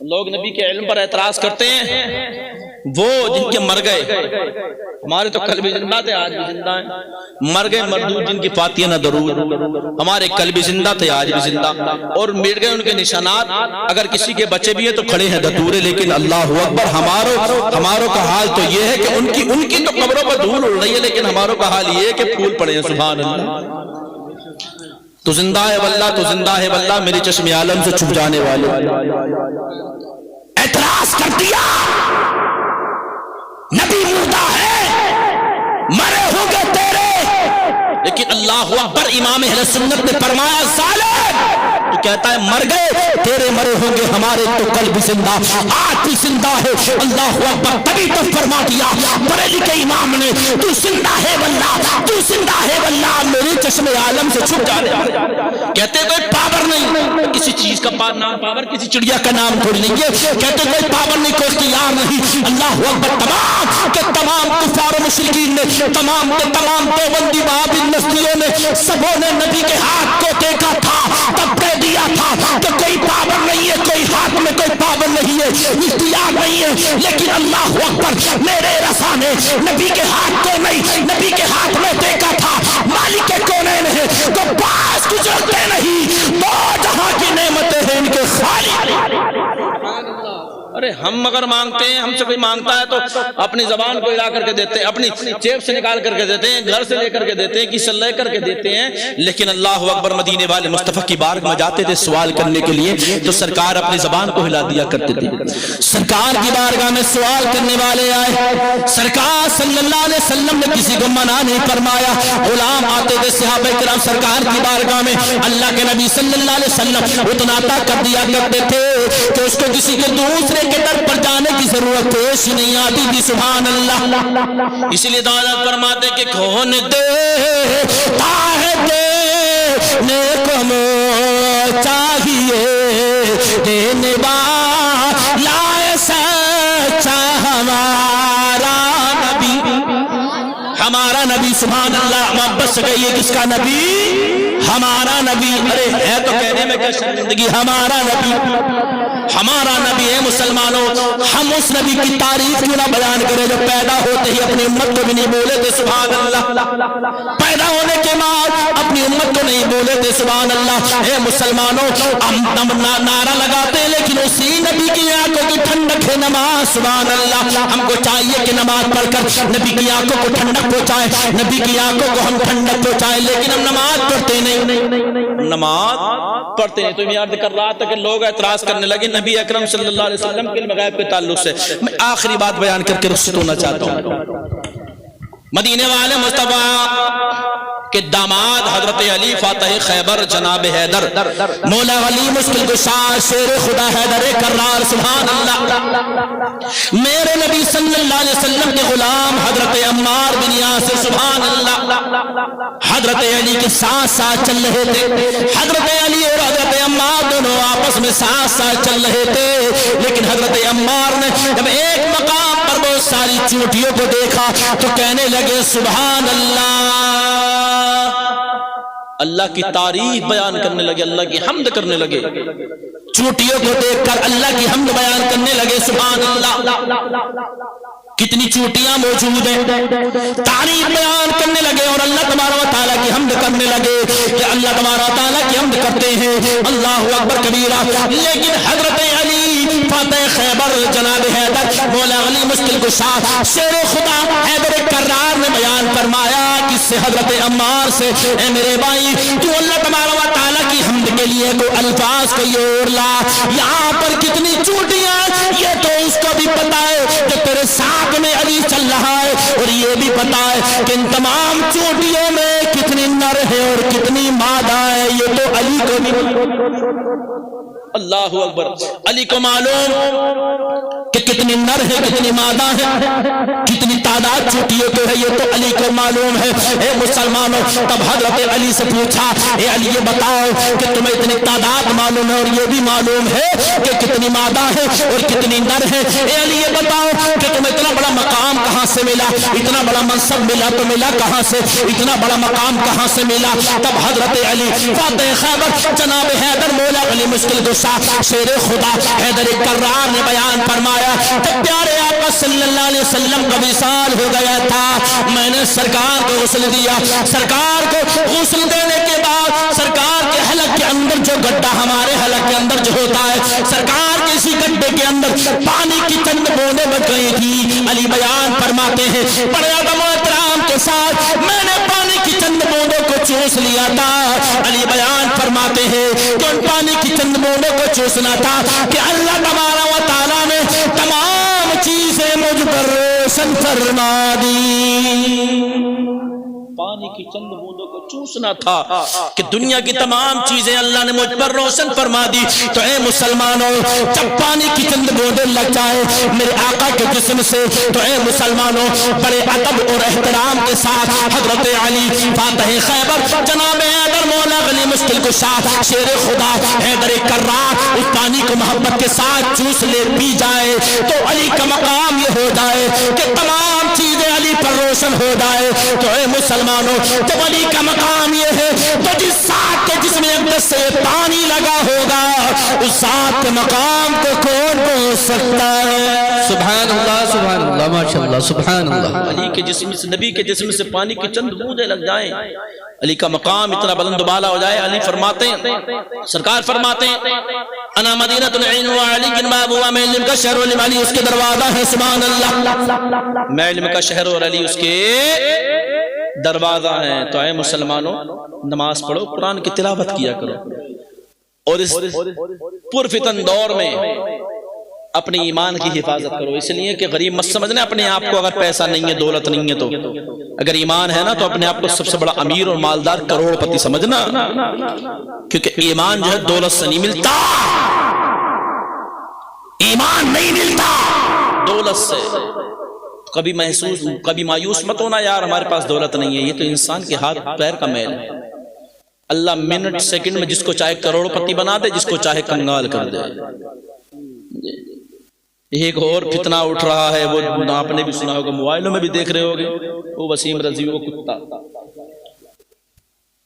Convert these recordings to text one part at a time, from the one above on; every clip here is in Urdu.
لوگ نبی کے علم پر اعتراض کرتے ہیں، وہ جن کے مر گئے، ہمارے تو کل بھی زندہ تھے آج بھی زندہ ہیں، مر گئے مردود جن کی فاتحہ نہ درود، ہمارے کل بھی زندہ تھے آج بھی زندہ، اور مٹ گئے ان کے نشانات، اگر کسی کے بچے بھی ہیں تو کھڑے ہیں دھتورے، لیکن اللہ اکبر ہماروں کا حال تو یہ ہے کہ ان کی تو قبروں پر دھول اڑ رہی ہے، لیکن ہماروں کا حال یہ ہے کہ پھول پڑے ہیں۔ سبحان اللہ، تو زندہ ہے واللہ، تو زندہ ہے واللہ، میری چشم عالم سے چھپ جانے والے اعتراض کر دیا نبی مردہ ہے، مرے ہوں گے تیرے، لیکن اللہ اکبر امام اہل سنت نے فرمایا ظالم، تو کہتا ہے مر گئے تیرے مرے ہوں گے ہمارے تو کل بھی زندہ، آج بھی زندہ ہے۔ اللہ اکبر، تبھی تو فرما دیا بریلی کے امام نے، تو زندہ ہے واللہ، تو زندہ ہے واللہ، میری چشم عالم سے چھپ جانے والے۔ کہتے کوئی پاور نہیں، کسی چیز کا نام پاور کسی چڑیا کا نام تھوڑی نہیں ہے، کہتے کوئی پاور نہیں، کوئی اختیار نہیں۔ اللہ اکبر، تمام کے تمام کفار و مشرکین نے، تمام کے تمام دیوبندی وہابی نسلیوں نے، سبوں نے نبی کے ہاتھ کو دیکھا تھا، تب کہہ دیا تھا کہ کوئی پاور نہیں ہے، کوئی ہاتھ میں کوئی پاور نہیں ہے، اختیار نہیں ہے، لیکن اللہ اکبر، میرے رسا نے نبی کے ہاتھ کو نہیں، نبی کے ہاتھ میں دیکھا تھا، مالک کے کونین ہے تو باس گزرتے نہیں، دو جہاں کی نعمتیں ہیں ان کے خالی۔ ارے ہم اگر مانگتے ہیں، ہم سے کوئی مانگتا ہے تو اپنی زبان کو ہلا کر کے دیتے ہیں، اپنی جیب سے نکال کر کے دیتے ہیں، گھر سے لے کر کے دیتے ہیں، کسی سے لے کر کے دیتے ہیں، لیکن اللہ اکبر مدینے والے مصطفیٰ کی بارگاہ میں جاتے تھے سوال کرنے کے لیے تو سرکار اپنی زبان کو ہلا دیا کرتے تھے۔ سرکار کی بارگاہ میں سوال کرنے والے آئے، سرکار صلی اللہ علیہ وسلم نے کسی کو منع نہیں فرمایا، غلام آتے تھے صحابہ کرام سرکار کی بارگاہ میں، اللہ کے نبی صلی اللہ علیہ وسلم اتنا عطا کر دیا کرتے تھے کہ اس کو کسی کے دوسرے کے در پر جانے کی ضرورت پیش ہی نہیں آتی تھی۔ سبحان اللہ، اسی لیے دعوت فرماتے کہ کون دیتا ہے دینے کو مو چاہیے، دینے والا سچا ہمارا نبی، ہمارا نبی۔ سبحان اللہ، محبت سے گئی ہے کس کا نبی؟ ہمارا نبی۔ ارے ہے تو کہنے میں کیا شرمندگی، ہمارا نبی، ہمارا نبی ہے۔ مسلمانوں، ہم اس نبی کی تعریف کیوں نہ بیان کریں جو پیدا ہوتے ہی اپنی امت کو بھی نہیں بولے تھے۔ سبحان اللہ، پیدا ہونے کے بعد اپنی امت کو نہیں بولے تھے۔ سبحان اللہ، اے مسلمانوں، ہم نعرہ لگاتے ہیں لیکن اسی نبی کی آنکھوں کی ٹھنڈک ہے نماز۔ سبحان اللہ، ہم کو چاہیے کہ نماز پڑھ کر نبی کی آنکھوں کو ٹھنڈک پہنچائیں، نبی کی آنکھوں کو ہم ٹھنڈک پہنچائیں، لیکن ہم نماز پڑھتے نہیں، نماز پڑھتے ہیں۔ تو میں عرض کر رہا تھا کہ لوگ اعتراض کرنے لگے نبی اکرم صلی اللہ علیہ وسلم کے علم غیب کے تعلق سے۔ میں آخری بات بیان کر کے رخصت ہونا چاہتا ہوں۔ مدینے والے مصطفیٰ کے داماد حضرت علی فاتح خیبر جناب حیدر، مولا علی مشکل کشا شیر خدا حیدر کرار، سبحان اللہ، میرے نبی صلی اللہ علیہ وسلم کے غلام حضرت عمار بن یاسر، سبحان اللہ، حضرت علی کے ساتھ ساتھ چل رہے تھے۔ حضرت علی اور حضرت عمار دونوں آپس میں ساتھ ساتھ چل رہے تھے، لیکن حضرت عمار نے جب ایک مقام پر بہت ساری چونٹیوں کو دیکھا تو کہنے لگے سبحان اللہ، اللہ کی تعریف بیان کرنے لگے، اللہ کی حمد کرنے لگے، چونٹیوں کو دیکھ کر اللہ کی حمد بیان کرنے لگے۔ سبحان اللہ، کتنی چوٹیاں موجود ہیں، تعریف بیان کرنے لگے اور اللہ تبارک و تعالیٰ کی حمد کرنے لگے کہ اللہ تبارک و تعالیٰ کی حمد کرتے ہیں، اللہ اکبر کبیرہ۔ لیکن حضرت علی فاتح خیبر جناب حیدر، مولا علی مشکل کشا شیر خدا حیدر کرار نے بیان فرمایا کس سے؟ حضرت عمار سے، اے میرے بھائی تو اللہ تبارک و تعالیٰ کی حمد کے لیے کوئی الفاظ کوئی اور لا، یہاں پر کتنی چوٹیاں یہ تو اس کو بھی پتا ہے کہ تیرے ساتھ میں علی چل رہا ہے، اور یہ بھی پتا ہے کہ ان تمام چوٹیوں میں کتنی نر ہے اور کتنی مادہ ہے، یہ تو علی کو بھی۔ اللہ اکبر، علی کو معلوم کہ کتنی نر ہے کتنی مادہ ہے، کتنی تعداد چوٹیوں کو ہے، یہ تو علی کو معلوم ہے۔ اے مسلمانوں، تب حضرت علی سے پوچھا اے علی یہ بتاؤ کہ تمہیں اتنی تعداد معلوم ہے اور یہ بھی معلوم ہے کہ کتنی مادہ ہے اور کتنی نر ہے، اے علی یہ بتاؤ کہ تمہیں اتنا بڑا مقام کہاں سے ملا، اتنا بڑا منصب ملا تو ملا کہاں سے، اتنا بڑا مقام کہاں سے ملا؟ تب حضرت علی فاتح خیبر جناب حیدر مولا علی مشکل قصہ شیر خدا حیدر کرار نے بیان فرمایا کہ پیارے آقا صلی اللہ علیہ وسلم کا وصال ہو گیا تھا، میں نے سرکار کو غسل دیا، سرکار کو غسل دینے کے بعد سرکار کے حلق کے اندر جو گڈھا ہمارے حلق کے اندر جو ہوتا ہے، سرکار کے اسی گڈھے کے اندر پانی کی چند بوندیں بچ گئی تھی۔ علی بیان فرماتے ہیں بڑے ادب و احترام کے ساتھ میں نے پانی کی چند بوندوں کو چوس لیا تھا۔ علی بیان فرماتے ہیں کہ ان پانی کی چند بوندوں کو چوسنا تھا کہ اللہ تبارک و تعالیٰ نے تمام چیزیں مجھ پر روشن فرما دی۔ پانی کی چند بوندوں کو چوسنا تھا کہ دنیا کی تمام چیزیں اللہ نے مجھ پر روشن فرما دی۔ تو اے مسلمانوں، جب پانی کی چند بوندیں لگ جائے میرے آقا کے جسم سے تو اے مسلمانوں بڑے ادب اور احترام کے ساتھ حضرت علی فاتح خیبر جناب حیدر مولا غنی مشکل کشا شیر خدا حیدر کرار اس پانی کو محبت کے ساتھ چوس لے پی جائے تو علی کا مقام یہ ہو جائے کہ تمام چیزیں علی پر روشن ہو جائے۔ تو اے مسلمانوں، جب علی کا مقام یہ ہے تو جس ذات کے جسم اقدس سے پانی لگا ہوگا اس ذات کے مقام کو کون پہنچ سکتا ہے؟ سبحان اللہ سبحان اللہ ماشاءاللہ سبحان اللہ۔ علی کے جسم سے، نبی کے جسم سے پانی کی چند بوندیں لگ جائیں، علی کا مقام اتنا بلند و بالا ہو جائے۔ علی فرماتے ہیں، سرکار فرماتے ہیں انا مدینۃ العلم وعلی بابها، میں علم کا شہر اور علی اس کے دروازہ ہے۔ سبحان اللہ، میں علم کا شہر اور علی اس کے دروازہ ہیں۔ تو اے مسلمانوں، نماز پڑھو، قرآن کی تلاوت کیا کرو، اور اس پرفتن دور میں اپنے ایمان کی حفاظت کرو۔ اس لیے کہ غریب مت سمجھنا اپنے آپ کو، اگر پیسہ نہیں ہے دولت نہیں ہے تو، اگر ایمان ہے نا تو اپنے آپ کو سب سے بڑا امیر اور مالدار کروڑ پتی سمجھنا، کیونکہ ایمان جو ہے دولت سے نہیں ملتا، ایمان نہیں ملتا دولت سے۔ کبھی کبھی مایوس مت ہونا یار ہمارے پاس دولت نہیں ہے، یہ تو انسان کے ہاتھ پیر کا میل ہے۔ اللہ منٹ سیکنڈ میں جس کو چاہے کروڑ پتی بنا دے، جس کو چاہے کنگال کر دے۔ ایک اور فتنہ اٹھ رہا ہے، وہ آپ نے بھی سنا ہوگا، موبائلوں میں بھی دیکھ رہے ہوگے، وہ وسیم رضوی وہ کتا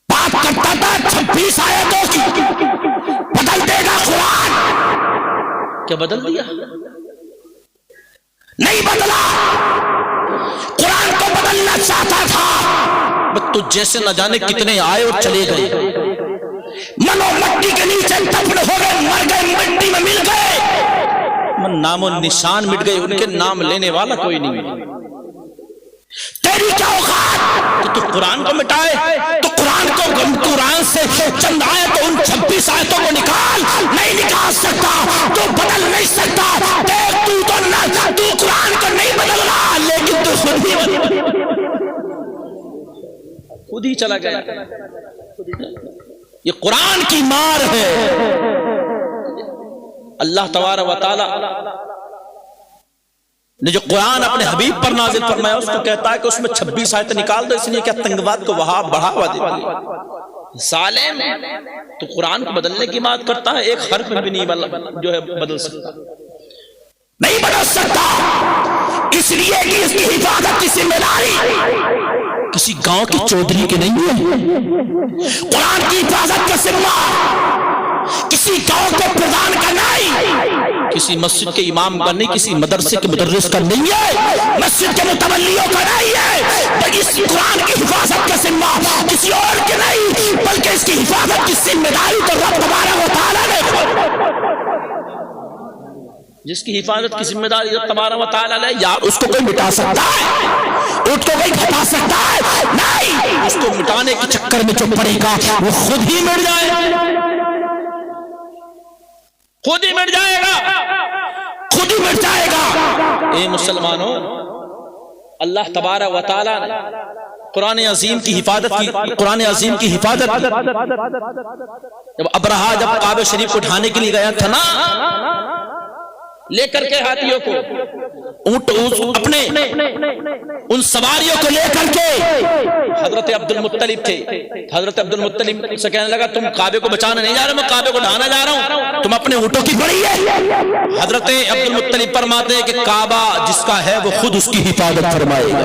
بات کرتا تھا 26 آیتوں کی، بدل دے گا قرآن، کیا بدل دیا؟ نہیں بدلا، قرآن کو بدلنا چاہتا تھا، تو جیسے نہ جانے کتنے آئے اور چلے گئے، منو مٹی کے نیچے دفن ہو گئے، مر گئے، مٹی میں مل گئے، نام و نشان مٹ گئے، ان کے نام لینے والا کوئی نہیں۔ تیری کیا اوقات تو قرآن کو مٹائے، تو قرآن سے چند آیتوں، ان 26 آیتوں کو نکال، نہیں نکال سکتا، تو بدل نہیں سکتا۔ دیکھ تو قرآن کو نہیں بدل رہا، لیکن تو خود ہی چلا گیا۔ یہ قرآن کی مار ہے۔ اللہ تبارک و تعالی نے جو قرآن اپنے حبیب پر نازل فرمایا اس کو کہتا ہے کہ اس میں 26 آیتیں نکال دو، اس لیے کہ تنگواد کو وہاں بڑھاوا دیتی۔ ظالم تو قرآن کو بدلنے کی بات کرتا ہے، ایک حرف بھی نہیں جو ہے بدل سکتا، نہیں بدل سکتا، اس لیے کہ اس کی حفاظت کی ذمہ داری کسی گاؤں کی چودھری کی نہیں ہے، قرآن کی حفاظت کا ذمہ کسی گاؤں کے پردھان کا نہیں، کسی مسجد کے امام کا نہیں، کسی مدرسے کے مدرس کا نہیں ہے، مسجد کے متولیوں کا نہیں ہے، بلکہ اس قرآن کی حفاظت کا ذمہ کسی اور کے نہیں، بلکہ اس کی حفاظت کی ذمہ داری تو رب تبارک و تعالیٰ نے، جس کی حفاظت کی ذمہ داری رب تبارک و تعالیٰ نے، یار اس کو کوئی مٹا سکتا ہے، اس کو کوئی ہٹا سکتا ہے نہیں، اس کو مٹانے کے چکر میں جو پڑے گا وہ خود ہی مٹ جائے گا، خود ہی مٹ جائے گا، خود ہی مٹ جائے گا۔ اے مسلمانوں، اللہ تبارک و تعالیٰ نے قرآن عظیم کی حفاظت کی، قرآن عظیم کی حفاظت کی۔ جب ابرہا جب کعبہ شریف کو اٹھانے کے لیے گیا تھا نا، لے کر کے ہاتھیوں کو، اونٹ اپنے ان سواریوں کو لے کر کے حضرت عبد المطلب تھے، حضرت عبد المطلب سے کہنے لگا تم کعبے کو بچانا نہیں جا رہے، میں کعبے کو ڈھانا جا رہا ہوں، تم اپنے اونٹوں کی بڑی ہے۔ حضرت عبد المطلب فرماتے ہیں کہ کعبہ جس کا ہے وہ خود اس کی حفاظت فرمائے گا،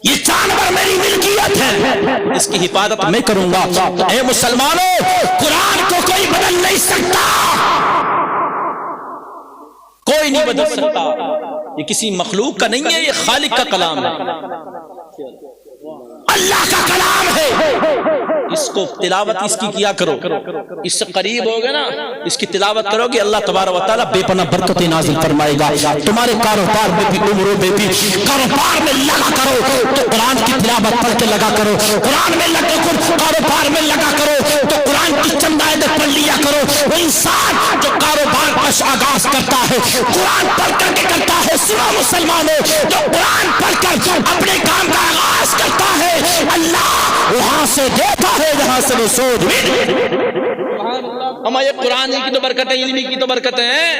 یہ جانور میری ملکیت ہے، اس کی حفاظت میں کروں گا۔ اے مسلمانوں، قرآن کو کوئی بدل نہیں سکتا، کوئی نہیں بدل سکتا، یہ کسی مخلوق کا نہیں ہے، یہ خالق کا کلام ہے، اللہ کا کلام ہے۔ اس کو تلاوت اس کی کیا کرو، اس سے قریب ہوگے نا، اس کی تلاوت کرو گے، اللہ تبارک و تعالیٰ بے پناہ برکتیں نازل فرمائے گا۔ تمہارے کاروبار میں بھی، عمروں میں بھی، کاروبار میں لگا کرو تو قرآن کی تلاوت پڑھ کے لگا کرو، قرآن میں لگا کرو، کاروبار میں لگا کرو تو قرآن کی چند آیتیں پڑھ لیا کرو۔ وہ انسان جو کاروبار کا آغاز کرتا ہے قرآن پڑھ کر کے کرتا ہے، سنو مسلمانوں، جو قرآن پڑھ کر اپنے کام کا آغاز کرتا ہے، اللہ وہاں سے دیتا ہے جہاں سے وہ سود بھی۔ ہمارے قرآن کی تو برکتیں، علمی کی تو برکتیں ہیں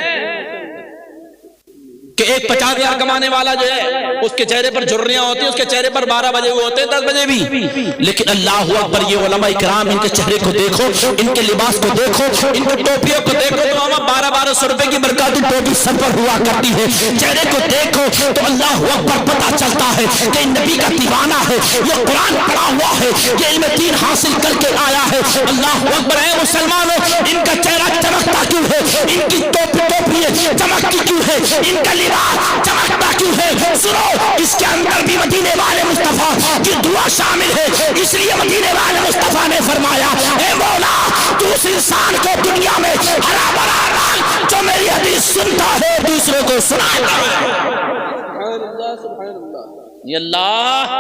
کہ ایک 50,000 کمانے والا جو ہے اس کے چہرے پر جھریاں ہوتی ہیں، اس کے چہرے پر 12 بجے ہوئے ہوتے ہیں، 10 بجے بھی، لیکن اللہ اکبر، یہ علماء کرام ان کے چہرے کو دیکھو، ان کے لباس کو دیکھو، ان کی ٹوپیوں کو دیکھو، تو ہم 1200 روپے کی برکاتی ٹوپی سر پر ہوا کرتی ہے، چہرے کو دیکھو تو اللہ اکبر پتہ چلتا ہے کہ نبی کا دیوانہ ہے، یہ قرآن پڑھا ہوا ہے، یہ علم دین حاصل کر کے آیا ہے۔ اللہ اکبر ہے مسلمانوں، ان کا چہرہ چمکتا کیوں ہے؟ ان کی ٹوپی چمکتی کیوں ہے؟ ان کا لباس چمکتا کیوں ہے؟ سنو، اس کے اندر بھی مدینے والے مصطفیٰ کی دعا شامل ہے، اس لیے مدینے والے مصطفیٰ نے فرمایا، اے مولا تو اس انسان کو دنیا میں ہرا بھرا رکھ جو میری حدیث سنتا ہے دوسروں کو سناتا ہے۔ یہ اللہ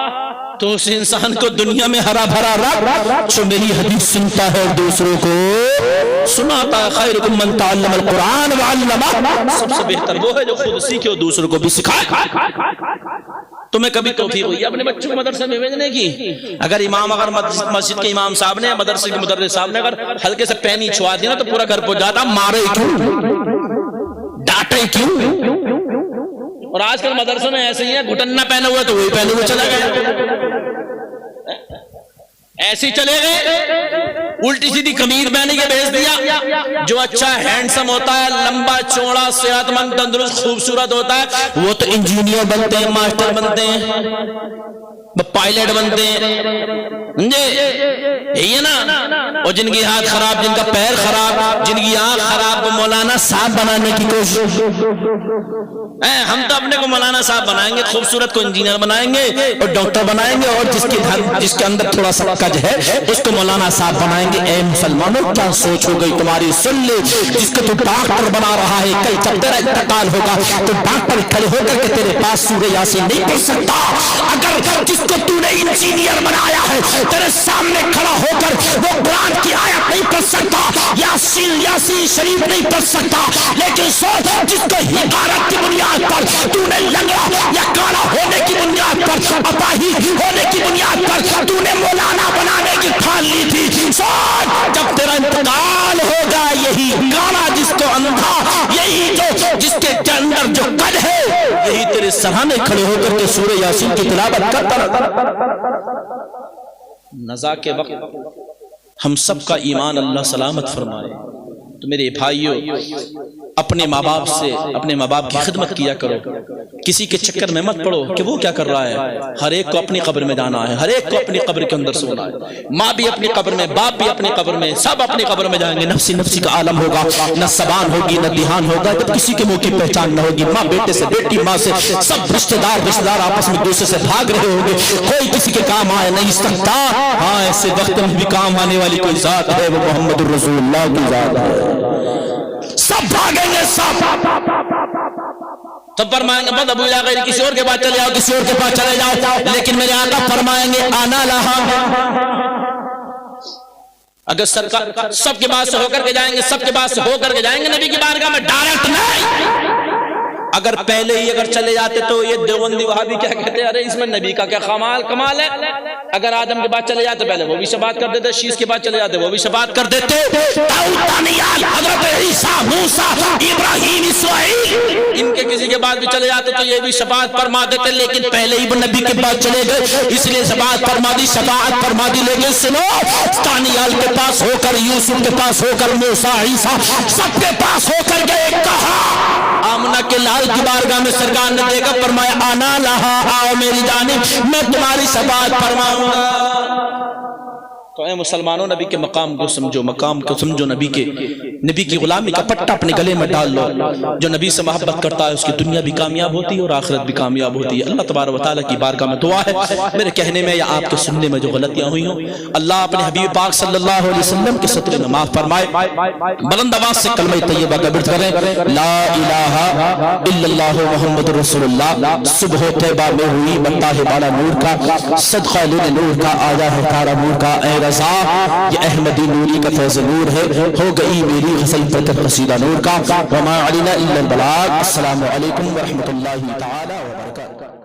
تو اس انسان کو دنیا میں ہرا بھرا رکھ جو میری حدیث سنتا ہے اور دوسروں کو سناتا ہے۔ خیرکم من تعلم القرآن وعلمہ، سب سے بہتر وہ ہے جو خود سیکھے اور دوسروں کو بھی سکھائے۔ تمہیں کبھی توفیق ہوئی اپنے بچوں کو مدرسے میں بھیجنے کی؟ اگر مسجد کے امام صاحب نے، مدرسے کے مدرس صاحب نے اگر ہلکے سے پینی چھوا دیا نا تو پورا گھر پہنچ جاتا۔ مارے کیوں؟ ڈانٹے کیوں؟ اور آج کل مدرسوں میں ایسے ہی ہے، گھٹن نہ پہنے ہوئے تو وہی پہنے ہوئے چلا گیا، ایسے ہی چلے گئے، الٹی سیدھی قمیر پہنے کے بھیج دیا۔ جو اچھا ہینڈسم ہوتا ہے، لمبا چوڑا صحت مند تندرست خوبصورت ہوتا ہے، وہ تو انجینئر بنتے ہیں، ماسٹر بنتے ہیں، پائلٹ بنتے ہیں، یہی ہے نا۔ اور جن کی ہاتھ خراب، جن کا پیر خراب، جن کی آنکھ خراب، وہ مولانا صاحب بنانے کی کوشش۔ ہم تو اپنے کو مولانا صاحب بنائیں گے، خوبصورت کو انجینئر بنائیں گے اور ڈاکٹر بنائیں گے، اور جس کے اندر تھوڑا سا کج ہے اس کو مولانا صاحب بنائیں گے۔ اے مسلمانوں، کیا سوچ ہو گئی تمہاری؟ سن لے، جس کو تو ڈاکٹر بنا رہا ہے، کل جب تیرا انتقال ہوگا تو ڈاکٹر کھڑے ہو کر کے تیرے پاس سورہ یاسین نہیں پڑھ سکتا۔ اگر جس کو تو نے انجینئر بنایا ہے تیرے سامنے کھڑا ہو کر وہ قرآن کی آیت نہیں پڑھ سکتا، یاسین شریف نہیں پڑھ سکتا، لیکن سوچ، جس کو حقارت کی بنیاد پر تو نے لنگڑا یا کالا ہونے کی بنیاد پر، اپاہی ہونے کی بنیاد پر تو نے مولانا بنانے کی ٹھان لی تھی، سوچ جب تیرا انتقال ہوگا یہی کالا، جس کو اندھا، یہی جو جس کے اندر جو کل ہے، یہی تیرے سرانے کھڑے ہو کر کے سورہ یاسین کی تلاوت کرتا رہتا۔ نزا کے وقت ہم سب کا ایمان اللہ سلامت فرمائے۔ تو میرے بھائیوں، اپنے ماں باپ سے، اپنے ماں باپ کی خدمت کیا کرو، کسی کے چکر میں مت پڑو کہ وہ کیا کر رہا ہے۔ ہر ایک کو اپنی قبر میں جانا ہے، ہر ایک کو اپنی قبر کے اندر سونا ہے۔ ماں بھی اپنی قبر میں، باپ بھی اپنی قبر میں، سب اپنی قبر میں جائیں گے۔ نفسی نفسی کا عالم ہوگا، نہ زبان ہوگی نہ دھیان ہوگا، جب کسی کے منہ کی پہچان نہ ہوگی، ماں بیٹے سے، بیٹی ماں سے، سب رشتہ دار آپس میں دوسرے سے بھاگ رہے ہوں گے، کوئی کسی کے کام آئے نہیں سکتا۔ ہاں، ایسے وقت میں بھی کام آنے والی کوئی ذات ہے، وہ محمد الرسول اللہ کی ذات ہے۔ سب بھاگیں گے، سب فرمائیں گے بد ابو علاقہ کسی اور کے پاس چلے جاؤ، کسی اور کے پاس چلے جاؤ، لیکن میرے آقا فرمائیں گے آنا لہا۔ اگر سرکار سب کے پاس سے ہو کر کے جائیں گے، سب کے پاس سے ہو کر کے جائیں گے نبی کی بارگاہ میں ڈائریکٹ نہیں۔ اگر پہلے ہی اگر چلے جاتے تو یہ دیوبندی وہابی کیا کہتے ہیں، ارے اس میں نبی کا کیا کمال ہے۔ اگر آدم کے پاس چلے جاتے پہلے وہ بھی شفاعت کر دیتے، شیش کے پاس چلے جاتے وہ بھی شفاعت کر دیتے، داؤد، دانیال، حضرت عیسیٰ، موسیٰ، ابراہیم، اسماعیل، ان کے کسی روزی کے بعد بھی چلے جاتے تو یہ بھی شفاعت فرما دیتے، لیکن پہلے ہی وہ نبی کے پاس چلے گئے اس لیے شفاعت فرما دی، شفاعت فرما دی۔ لیکن سنو، دانیال کے پاس ہو کر، یوسف کے پاس ہو کر، موسیٰ، عیسیٰ سب کے پاس ہو کر گئے، کہا آمنہ کے لال کی بارگاہ میں سرکار نے دیکھا، فرمایا آنا لہا، آؤ میری جانب، میں تمہاری شفاعت فرماؤں گا۔ تو اے مسلمانوں، نبی کے مقام کو سمجھو، مقام کو سمجھو، نبی کی غلامی کا پٹا اپنے گلے میں ڈال لو۔ جو نبی سے محبت کرتا ہے اس کی دنیا بھی کامیاب ہوتی ہے اور آخرت بھی کامیاب ہوتی ہے۔ اللہ تبارک و تعالیٰ کی بارگاہ میں دعا ہے میرے کہنے میں یا آپ کے سننے میں جو غلطیاں ہوئی ہوں، اللہ اپنے حبیب پاک صلی اللہ علیہ وسلم کے صدقے میں معاف فرمائے۔ بلند آواز سے کلمہ طیبہ کا ورد کریں، لا الہ الا اللہ محمد رسول اللہ۔ صبح طیبہ میں ہوئی بتا ہے بالا نور کا، صدقہ لینے نور کا، آیا ہے تارا نور کا، اے رضا یہ احمدی نوری کا فیض نور ہے، ہو گئی میری غزل پر قصیدہ نور کا۔ وما علینا الا البلاغ۔ السلام علیکم ورحمۃ اللہ تعالی وبرکاتہ۔